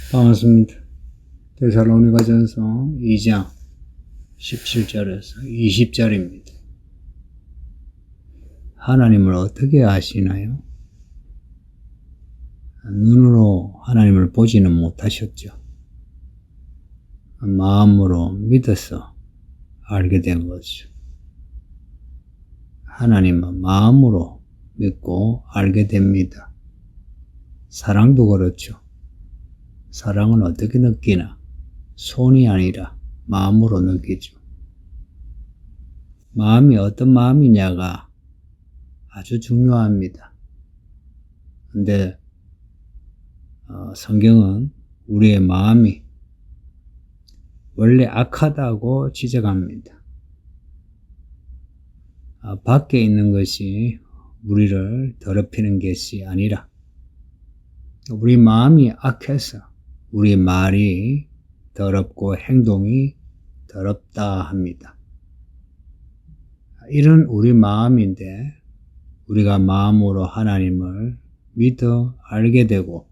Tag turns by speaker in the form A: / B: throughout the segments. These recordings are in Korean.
A: 반갑습니다. 데살로니가전서 2장 17절에서 20절입니다. 하나님을 어떻게 아시나요? 눈으로 하나님을 보지는 못하셨죠. 마음으로 믿어서 알게 된 거죠. 하나님은 마음으로 믿고 알게 됩니다. 사랑도 그렇죠. 사랑은 어떻게 느끼나? 손이 아니라 마음으로 느끼죠. 마음이 어떤 마음이냐가 아주 중요합니다. 근데 성경은 우리의 마음이 원래 악하다고 지적합니다. 밖에 있는 것이 우리를 더럽히는 것이 아니라 우리 마음이 악해서 우리 말이 더럽고 행동이 더럽다 합니다. 이런 우리 마음인데 우리가 마음으로 하나님을 믿어 알게 되고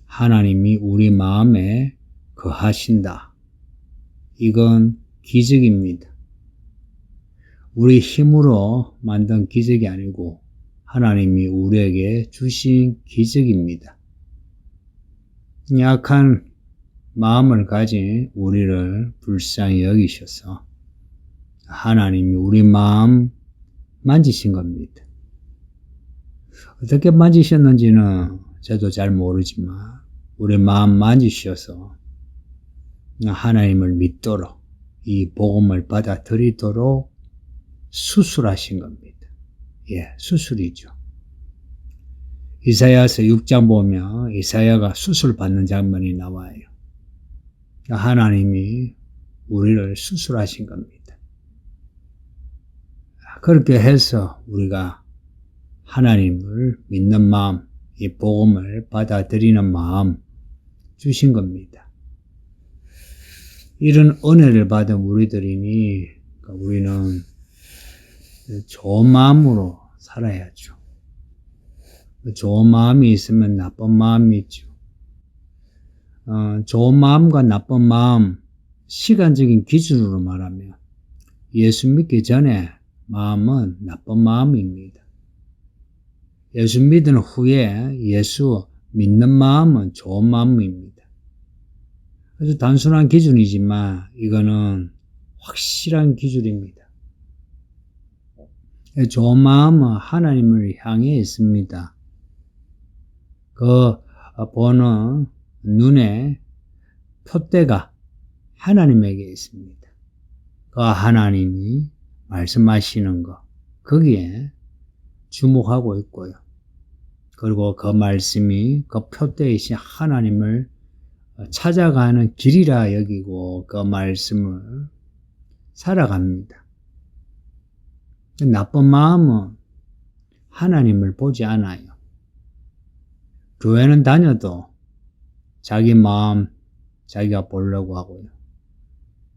A: 하나님이 우리 마음에 거하신다. 이건 기적입니다. 우리 힘으로 만든 기적이 아니고 하나님이 우리에게 주신 기적입니다. 약한 마음을 가진 우리를 불쌍히 여기셔서 하나님이 우리 마음 만지신 겁니다. 어떻게 만지셨는지는 저도 잘 모르지만 우리 마음 만지셔서 하나님을 믿도록 이 복음을 받아들이도록 수술하신 겁니다. 수술이죠. 이사야서 6장 보면 이사야가 수술받는 장면이 나와요. 하나님이 우리를 수술하신 겁니다. 그렇게 해서 우리가 하나님을 믿는 마음, 이 복음을 받아들이는 마음 주신 겁니다. 이런 은혜를 받은 우리들이니 우리는 좋은 마음으로 살아야죠. 좋은 마음이 있으면 나쁜 마음이 있죠. 좋은 마음과 나쁜 마음, 시간적인 기준으로 말하면 예수 믿기 전에 마음은 나쁜 마음입니다. 예수 믿은 후에 예수 믿는 마음은 좋은 마음입니다. 아주 단순한 기준이지만 이거는 확실한 기준입니다. 좋은 마음은 하나님을 향해 있습니다. 그 보는 눈의 표대가 하나님에게 있습니다. 그 하나님이 말씀하시는 것, 거기에 주목하고 있고요. 그리고 그 말씀이 그 표대이신 하나님을 찾아가는 길이라 여기고 그 말씀을 살아갑니다. 나쁜 마음은 하나님을 보지 않아요. 교회는 다녀도 자기 마음 자기가 보려고 하고요.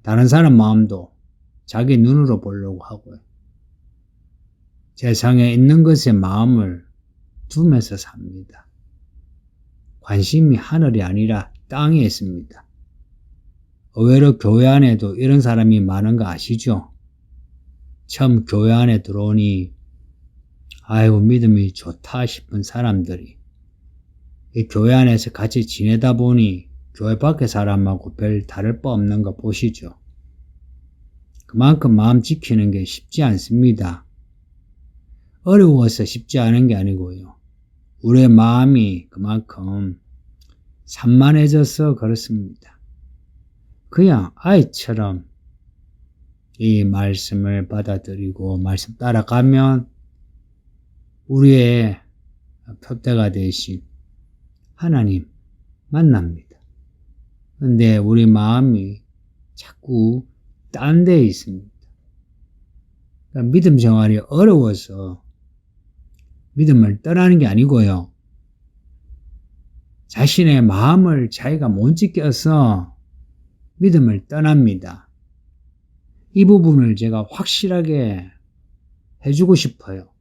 A: 다른 사람 마음도 자기 눈으로 보려고 하고요. 세상에 있는 것에 마음을 두면서 삽니다. 관심이 하늘이 아니라 땅에 있습니다. 의외로 교회 안에도 이런 사람이 많은 거 아시죠? 처음 교회 안에 들어오니 아이고 믿음이 좋다 싶은 사람들이 이 교회 안에서 같이 지내다 보니 교회 밖의 사람하고 별 다를 바 없는 거 보시죠. 그만큼 마음 지키는 게 쉽지 않습니다. 어려워서 쉽지 않은 게 아니고요. 우리의 마음이 그만큼 산만해져서 그렇습니다. 그냥 아이처럼 이 말씀을 받아들이고 말씀 따라가면 우리의 표대가 되신 하나님 만납니다. 근데 우리 마음이 자꾸 딴 데에 있습니다. 그러니까 믿음 생활이 어려워서 믿음을 떠나는 게 아니고요. 자신의 마음을 자기가 못 지켜서 믿음을 떠납니다. 이 부분을 제가 확실하게 해주고 싶어요.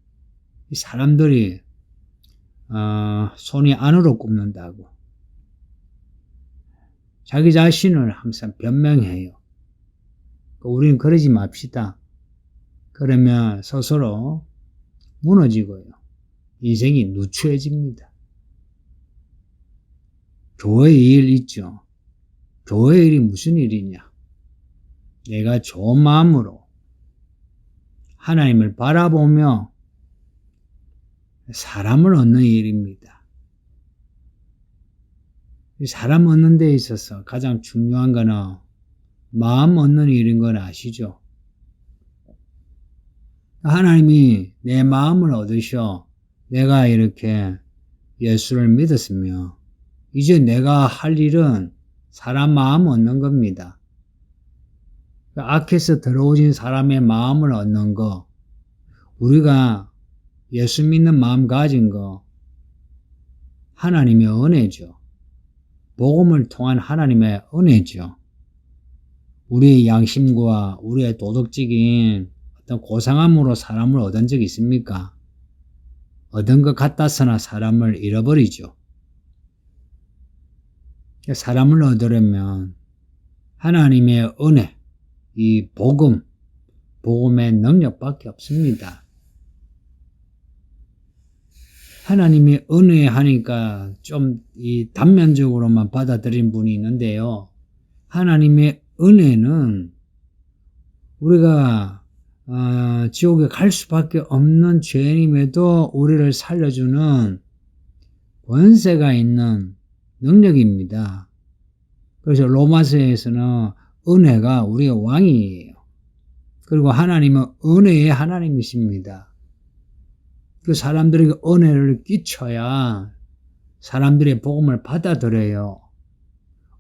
A: 사람들이 손이 안으로 굽는다고 자기 자신을 항상 변명해요. 우리는 그러지 맙시다. 그러면 스스로 무너지고요. 인생이 누추해집니다. 교회 일 있죠. 교회 일이 무슨 일이냐? 내가 좋은 마음으로 하나님을 바라보며 사람을 얻는 일입니다. 사람 얻는 데 있어서 가장 중요한 거는 마음 얻는 일인 건 아시죠? 하나님이 내 마음을 얻으셔 내가 이렇게 예수를 믿었으면 이제 내가 할 일은 사람 마음 얻는 겁니다. 악해서 더러워진 사람의 마음을 얻는 거, 우리가 예수 믿는 마음 가진 거 하나님의 은혜죠. 복음을 통한 하나님의 은혜죠. 우리의 양심과 우리의 도덕적인 어떤 고상함으로 사람을 얻은 적이 있습니까? 얻은 것 같아서나 사람을 잃어버리죠. 사람을 얻으려면 하나님의 은혜, 이 복음의 능력밖에 없습니다. 하나님이 은혜 하니까 좀 이 단면적으로만 받아들인 분이 있는데요. 하나님의 은혜는 우리가 지옥에 갈 수밖에 없는 죄인임에도 우리를 살려주는 권세가 있는 능력입니다. 그래서 로마서에서는 은혜가 우리의 왕이에요. 그리고 하나님은 은혜의 하나님이십니다. 그 사람들에게 은혜를 끼쳐야 사람들의 복음을 받아들여요.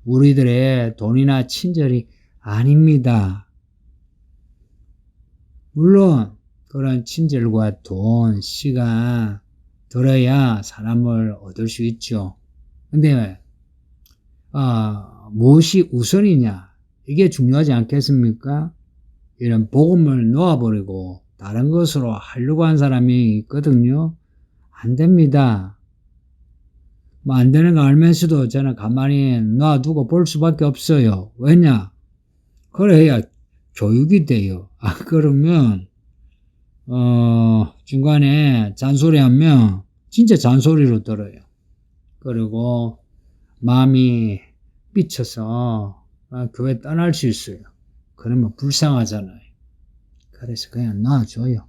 A: 우리들의 돈이나 친절이 아닙니다. 물론 그런 친절과 돈, 시간 들어야 사람을 얻을 수 있죠. 근데 무엇이 우선이냐? 이게 중요하지 않겠습니까? 이런 복음을 놓아버리고 다른 것으로 하려고 한 사람이 있거든요. 안 됩니다. 안 되는 거 알면서도 저는 가만히 놔두고 볼 수밖에 없어요. 왜냐? 그래야 교육이 돼요. 그러면 중간에 잔소리하면 진짜 잔소리로 들어요. 그리고 마음이 삐쳐서 교회 떠날 수 있어요. 그러면 불쌍하잖아요. 그래서 그냥 놔줘요.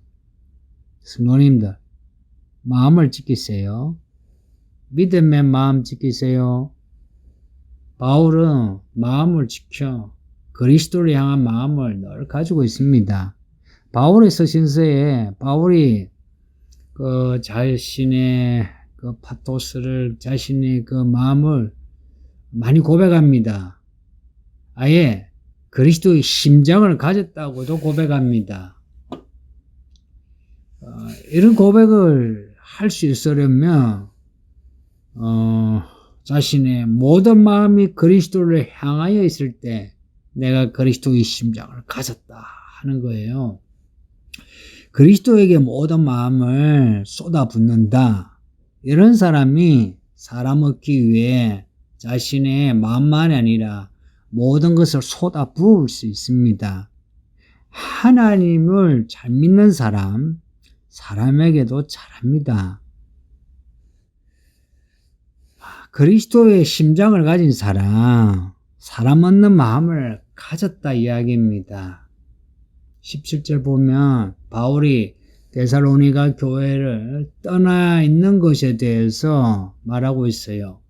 A: 성도님들, 마음을 지키세요. 믿음의 마음 지키세요. 바울은 마음을 지켜 그리스도를 향한 마음을 늘 가지고 있습니다. 바울의 서신서에 바울이 그 자신의 그 파토스를 자신의 그 마음을 많이 고백합니다. 아예 그리스도의 심장을 가졌다고도 고백합니다. 이런 고백을 할 수 있으려면 자신의 모든 마음이 그리스도를 향하여 있을 때 내가 그리스도의 심장을 가졌다 하는 거예요. 그리스도에게 모든 마음을 쏟아붓는다. 이런 사람이 사람 얻기 위해 자신의 마음만이 아니라 모든 것을 쏟아부을 수 있습니다. 하나님을 잘 믿는 사람, 사람에게도 잘합니다. 그리스도의 심장을 가진 사람 얻는 마음을 가졌다 이야기입니다. 17절 보면 바울이 데살로니가 교회를 떠나 있는 것에 대해서 말하고 있어요.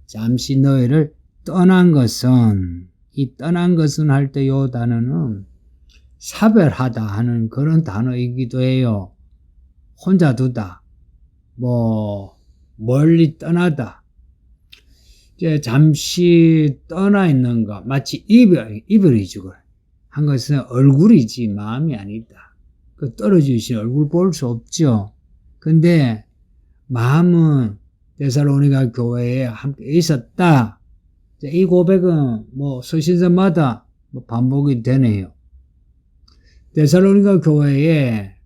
A: 잠시 너희를 떠난 것은, 이 떠난 것은 할 때 이 단어는 사별하다 하는 그런 단어이기도 해요. 혼자 두다, 멀리 떠나다. 이제 잠시 떠나 있는 것, 마치 이별이죠. 한 것은 얼굴이지 마음이 아니다. 그 떨어지신 얼굴 볼 수 없죠. 근데 마음은 데살로니가 교회에 함께 있었다. 이 고백은 서신서마다 반복이 되네요. 데살로니가 교회에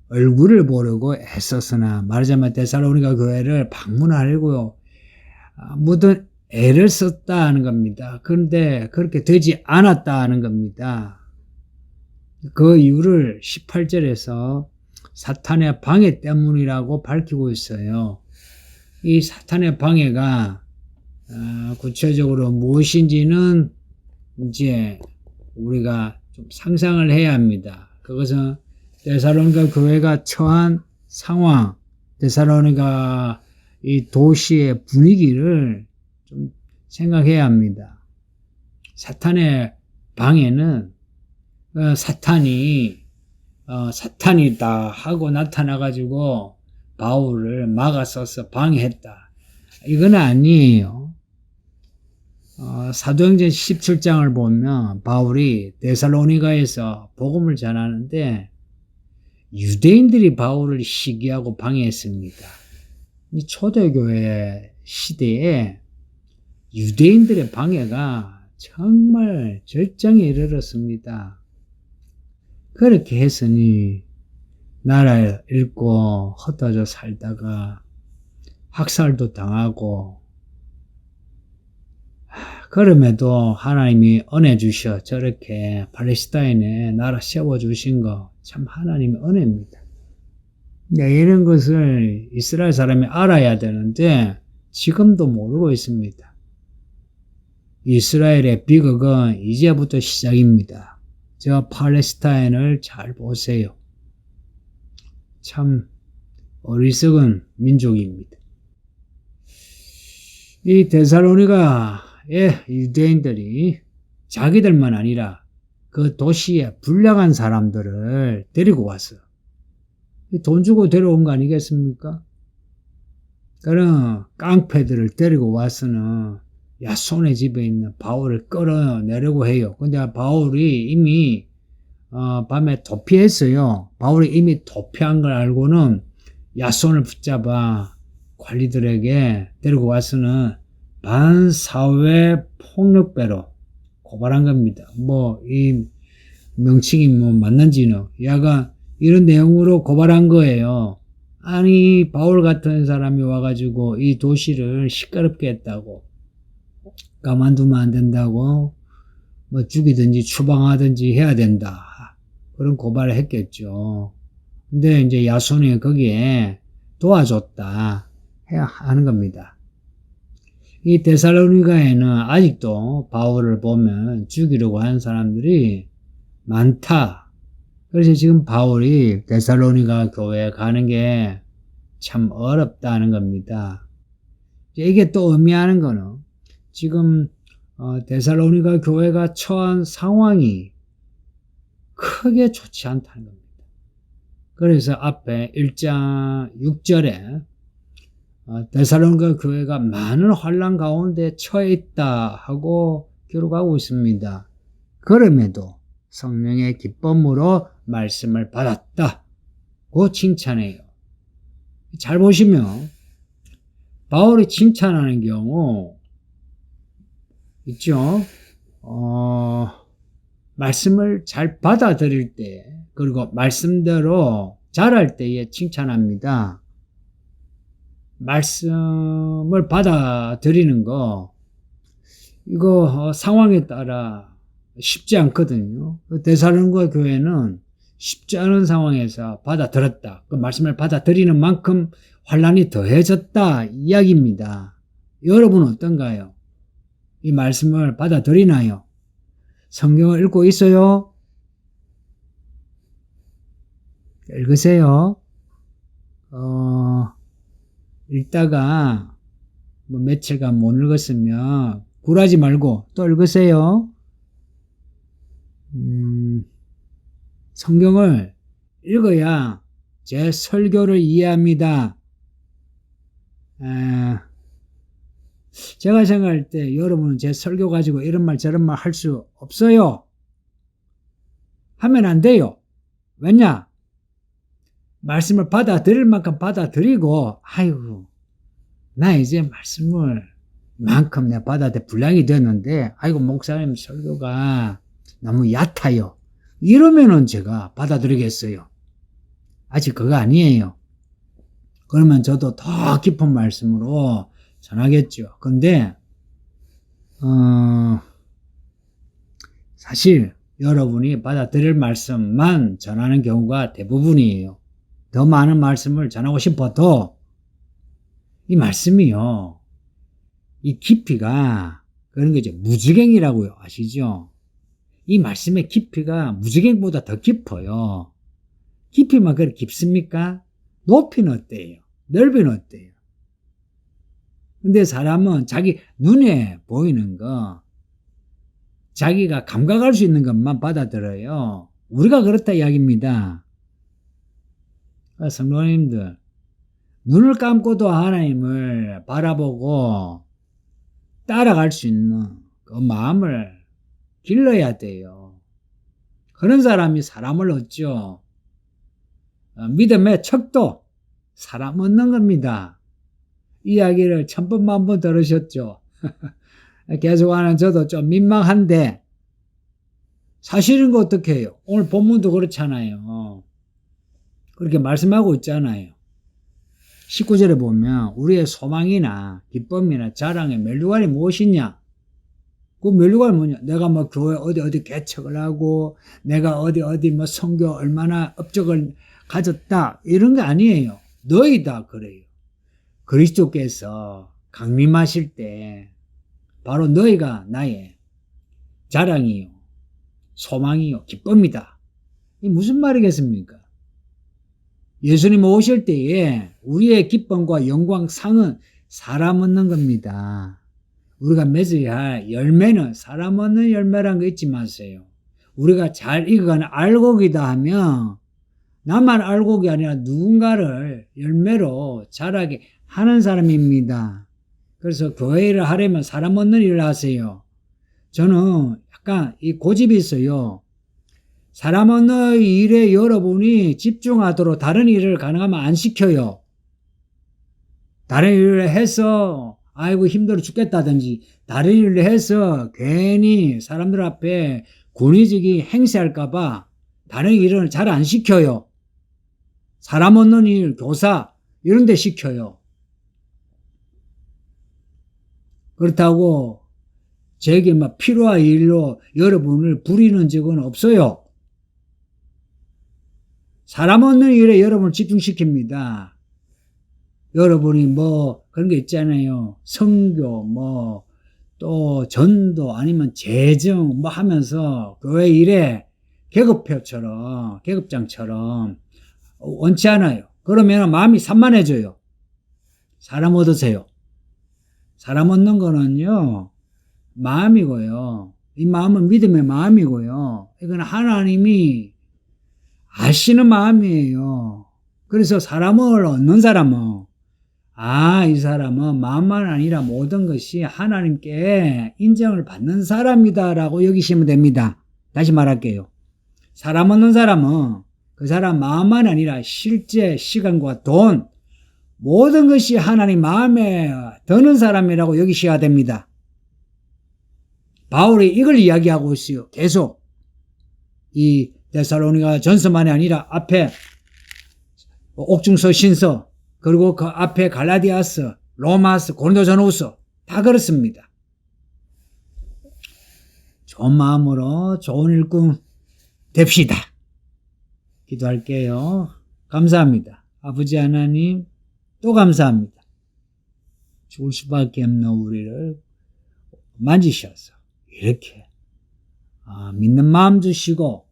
A: 얼굴을 보려고 애썼으나, 말하자면 데살로니가 교회를 방문하려고 모든 애를 썼다 하는 겁니다. 그런데 그렇게 되지 않았다 하는 겁니다. 그 이유를 18절에서 사탄의 방해 때문이라고 밝히고 있어요. 이 사탄의 방해가 구체적으로 무엇인지는 이제 우리가 좀 상상을 해야 합니다. 그것은 데살로니가 교회가 처한 상황, 데살로니가 이 도시의 분위기를 좀 생각해야 합니다. 사탄의 방해는 사탄이다 하고 나타나가지고 바울을 막아서서 방해했다. 이건 아니에요. 사도행전 17장을 보면 바울이 데살로니가에서 복음을 전하는데 유대인들이 바울을 시기하고 방해했습니다. 이 초대교회 시대에 유대인들의 방해가 정말 절정에 이르렀습니다. 그렇게 했으니 나라 잃고 흩어져 살다가 학살도 당하고 그럼에도 하나님이 은혜 주셔 저렇게 팔레스타인에 나라 세워주신 거 참 하나님의 은혜입니다. 이런 것을 이스라엘 사람이 알아야 되는데 지금도 모르고 있습니다. 이스라엘의 비극은 이제부터 시작입니다. 저 팔레스타인을 잘 보세요. 참 어리석은 민족입니다. 이 데살로니가의 유대인들이 자기들만 아니라 그 도시에 불량한 사람들을 데리고 왔어요. 돈 주고 데려온 거 아니겠습니까? 그런 깡패들을 데리고 와서는 야손의 집에 있는 바울을 끌어내려고 해요. 근데 바울이 이미 밤에 도피했어요. 바울이 이미 도피한 걸 알고는 야손을 붙잡아 관리들에게 데리고 와서는 반사회 폭력배로 고발한 겁니다. 이 명칭이 맞는지는 약간 이런 내용으로 고발한 거예요. 아니 바울 같은 사람이 와가지고 이 도시를 시끄럽게 했다고, 가만두면 안 된다고, 죽이든지 추방하든지 해야 된다, 그런 고발을 했겠죠. 근데 이제 야손이 거기에 도와줬다 해야 하는 겁니다. 이 데살로니가에는 아직도 바울을 보면 죽이려고 하는 사람들이 많다. 그래서 지금 바울이 데살로니가 교회에 가는 게 참 어렵다는 겁니다. 이게 또 의미하는 거는 지금 데살로니가 교회가 처한 상황이 크게 좋지 않다는 겁니다. 그래서 앞에 1장 6절에 데살로니가 교회가 많은 환난 가운데 처해 있다 하고 기록하고 있습니다. 그럼에도 성령의 기쁨으로 말씀을 받았다고 칭찬해요. 잘 보시면 바울이 칭찬하는 경우 있죠. 말씀을 잘 받아들일 때, 그리고 말씀대로 잘할 때에 칭찬합니다. 말씀을 받아들이는 거, 이거 상황에 따라 쉽지 않거든요. 데살로니가 교회는 쉽지 않은 상황에서 받아들였다. 그 말씀을 받아들이는 만큼 환난이 더해졌다 이야기입니다. 여러분은 어떤가요? 이 말씀을 받아들이나요? 성경을 읽고 있어요? 읽으세요. 읽다가 며칠간 못 읽었으면 굴하지 말고 또 읽으세요. 성경을 읽어야 제 설교를 이해합니다. 제가 생각할 때 여러분은 제 설교 가지고 이런 말 저런 말 할 수 없어요. 하면 안 돼요. 왜냐? 말씀을 받아들일 만큼 받아들이고, 아이고, 나 이제 말씀을 만큼 내가 받아들일 분량이 됐는데, 아이고, 목사님 설교가 너무 얕아요. 이러면은 제가 받아들이겠어요. 아직 그거 아니에요. 그러면 저도 더 깊은 말씀으로 전하겠죠. 근데 사실 여러분이 받아들일 말씀만 전하는 경우가 대부분이에요. 더 많은 말씀을 전하고 싶어도 이 말씀이요, 이 깊이가 그런 게 이제 무지갱이라고요. 아시죠? 이 말씀의 깊이가 무지갱보다 더 깊어요. 깊이만 그렇게 깊습니까? 높이는 어때요? 넓이는 어때요? 근데 사람은 자기 눈에 보이는 거, 자기가 감각할 수 있는 것만 받아들여요. 우리가 그렇다 이야기입니다. 성도님들, 눈을 감고도 하나님을 바라보고 따라갈 수 있는 그 마음을 길러야 돼요. 그런 사람이 사람을 얻죠. 믿음의 척도 사람 얻는 겁니다. 이야기를 천번 만번 들으셨죠. 계속하는 저도 좀 민망한데 사실은 거 어떻게 해요? 오늘 본문도 그렇잖아요. 그렇게 말씀하고 있잖아요. 19절에 보면 우리의 소망이나 기쁨이나 자랑의 면류관이 무엇이냐? 그 면류관이 뭐냐? 내가 뭐 교회 어디 개척을 하고 내가 어디 뭐 선교 얼마나 업적을 가졌다 이런 게 아니에요. 너희다 그래요. 그리스도께서 강림하실 때 바로 너희가 나의 자랑이요, 소망이요, 기쁨이다. 이 무슨 말이겠습니까? 예수님 오실 때에 우리의 기쁨과 영광 상은 사람 얻는 겁니다. 우리가 맺어야 할 열매는 사람 얻는 열매라는 거 잊지 마세요. 우리가 잘 익어가는 알곡이다 하면 나만 알곡이 아니라 누군가를 열매로 자라게 하는 사람입니다. 그래서 교회 일을 하려면 사람 얻는 일을 하세요. 저는 약간 이 고집이 있어요. 사람 얻는 일에 여러분이 집중하도록 다른 일을 가능하면 안 시켜요. 다른 일을 해서 아이고 힘들어 죽겠다든지 다른 일을 해서 괜히 사람들 앞에 권위적이 행세할까봐 다른 일을 잘 안 시켜요. 사람 얻는 일, 교사 이런 데 시켜요. 그렇다고 제게 막 필요한 일로 여러분을 부리는 적은 없어요. 사람 얻는 일에 여러분을 집중시킵니다. 여러분이 뭐 그런 게 있잖아요. 선교 뭐 또 전도 아니면 재정 뭐 하면서 교회 일에 계급표처럼 계급장처럼 원치 않아요. 그러면 마음이 산만해져요. 사람 얻으세요. 사람 얻는 거는요 마음이고요. 이 마음은 믿음의 마음이고요. 이건 하나님이 아시는 마음이에요. 그래서 사람을 얻는 사람은 이 사람은 마음만 아니라 모든 것이 하나님께 인정을 받는 사람이다라고 여기시면 됩니다. 다시 말할게요. 사람 얻는 사람은 그 사람 마음만 아니라 실제 시간과 돈 모든 것이 하나님 마음에 드는 사람이라고 여기셔야 됩니다. 바울이 이걸 이야기하고 있어요. 계속 이 데살로니가 전서만이 아니라 앞에 옥중서 신서 그리고 그 앞에 갈라디아서 로마서 고린도전후서 다 그렇습니다. 좋은 마음으로 좋은 일꾼 됩시다. 기도할게요. 감사합니다. 아버지 하나님 또 감사합니다. 죽을 수밖에 없는 우리를 만지셔서 이렇게 믿는 마음 주시고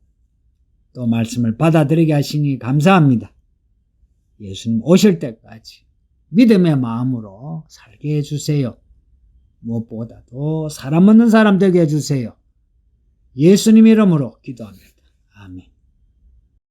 A: 또 말씀을 받아들이게 하시니 감사합니다. 예수님 오실 때까지 믿음의 마음으로 살게 해주세요. 무엇보다도 사람 얻는 사람 되게 해주세요. 예수님 이름으로 기도합니다.